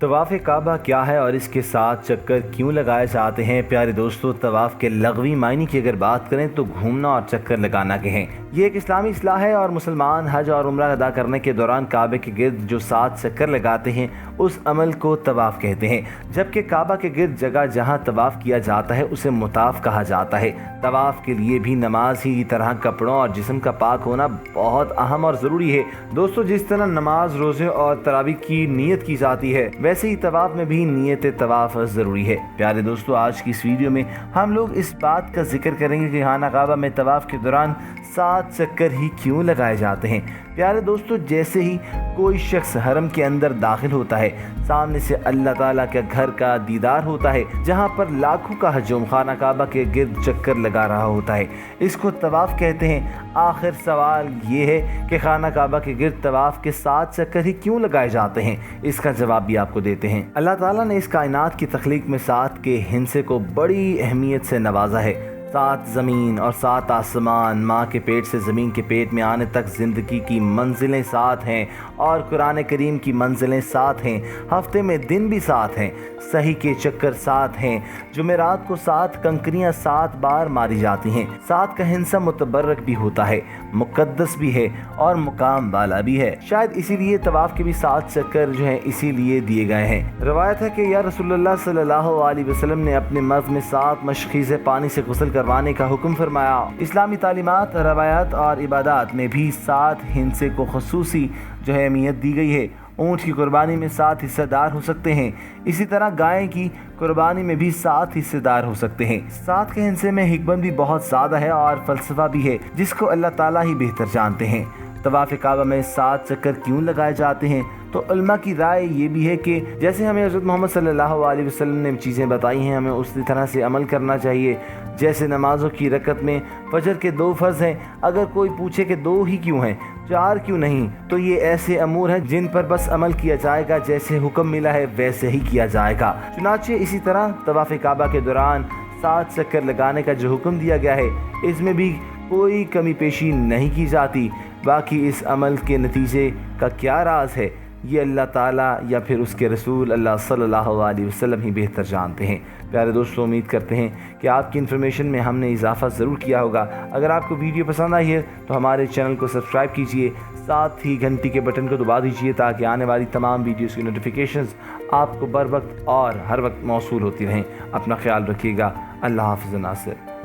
طواف काबा क्या है और इसके 7 चक्कर क्यों लगाए जाते हैं? प्यारे दोस्तों, तवाफ़ के लग़वी मायने की अगर बात करें तो घूमना और चक्कर लगाना के हैं। ये एक इस्लामी इस्लाह है और मुसलमान हज और उम्रा अदा करने के दौरान काबे के गिर्द जो 7 चक्कर लगाते हैं उस अमल को तवाफ़ कहते हैं। जबकि काबा के गिर्द जगह जहाँ तवाफ़ किया जाता है उसे मुताफ़ कहा जाता है। तवाफ़ के लिए भी नमाज ही तरह कपड़ों और जिस्म का पाक होना बहुत अहम और ज़रूरी है। दोस्तों, जिस तरह नमाज, रोज़े और तरावी की नीयत की जाती है वैसे ही तवाफ़ में भी नीयत तवाफ़ ज़रूरी है। प्यारे दोस्तों, आज की इस वीडियो में हम लोग इस बात का जिक्र करेंगे कि खाना काबा में तवाफ़ के दौरान 7 चक्कर ही क्यों लगाए जाते हैं। प्यारे दोस्तों, जैसे ही कोई शख्स हरम के अंदर दाखिल होता है, सामने से अल्लाह ताला के घर का दीदार होता है जहाँ पर लाखों का हजूम खाना काबा के गिर्द चक्कर लगा रहा होता है। इसको तवाफ़ कहते हैं। आखिर सवाल ये है कि खाना काबा के गिर्द तवाफ़ के 7 चक्कर ही क्यों लगाए जाते हैं। इसका जवाब भी आपको देते हैं। अल्लाह ताला ने इस कायनात की तख्लीक में 7 के हिस्से को बड़ी अहमियत से नवाजा है। 7 ज़मीन और 7 आसमान, माँ के पेट से ज़मीन के पेट में आने तक ज़िंदगी की मंजिलें 7 हैं और कुरान करीम की मंजिलें 7 हैं। हफ्ते में दिन भी 7 हैं। सही के चक्कर 7 हैं। जुमेरात को 7 कंकरियाँ 7 बार मारी जाती हैं। 7 का हिस्सा मुतबर्रक भी होता है, मुक़द्दस भी है और मुकाम वाला भी है। शायद इसीलिए तवाफ़ के भी 7 चक्कर जो हैं इसीलिए दिए गए हैं। रवायत है कि या रसूलुल्लाह सल्लल्लाहु अलैहि वसल्लम ने अपने मर्ज़ में 7 मशक़ीज़े पानी से गुस्ल करवाने का हुक्म फरमाया। इस्लामी तालीमात, रवायात और इबादत में भी 7 हिस्से को ख़ुसूसी जो है अहमियत दी गई है। ऊँट की कुर्बानी में 7 हिस्सेदार हो सकते हैं। इसी तरह गाय की कुर्बानी में भी 7 हिस्सेदार हो सकते हैं। 7 के हिस्से में हिकमत भी बहुत ज़्यादा है और फ़लसफ़ा भी है जिसको अल्लाह ताला ही बेहतर जानते हैं। तवाफ़ काबा में 7 चक्कर क्यों लगाए जाते हैं? तो उलमा की राय ये भी है कि जैसे हमें हज़रत मोहम्मद सल्लल्लाहु अलैहि वसल्लम ने चीज़ें बताई हैं, हमें उसी तरह से अमल करना चाहिए। जैसे नमाज़ों की रकत में फजर के 2 फ़र्ज़ हैं, अगर कोई पूछे कि 2 ही क्यों हैं, 4 क्यों नहीं, तो ये ऐसे अमूर हैं जिन पर बस अमल किया जाएगा, जैसे हुक्म मिला है वैसे ही किया जाएगा। चुनांचे इसी तरह तवाफ़ काबा के दौरान 7 चक्कर लगाने का जो हुक्म दिया गया है इसमें भी कोई कमी पेशी नहीं की जाती। बाकी इस अमल के नतीजे का क्या राज है ये अल्लाह ताला या फिर उसके रसूल अल्लाह सल्लल्लाहु अलैहि वसल्लम ही बेहतर जानते हैं। प्यारे दोस्तों, उम्मीद करते हैं कि आपकी इन्फॉर्मेशन में हमने इजाफ़ा ज़रूर किया होगा। अगर आपको वीडियो पसंद आई है तो हमारे चैनल को सब्सक्राइब कीजिए, साथ ही घंटी के बटन को दबा दीजिए ताकि आने वाली तमाम वीडियोज़ की नोटिफिकेशंस आपको बर वक्त और हर वक्त मौसूल होती रहें। अपना ख्याल रखिएगा। अल्लाह हाफ़िज़ नासिर।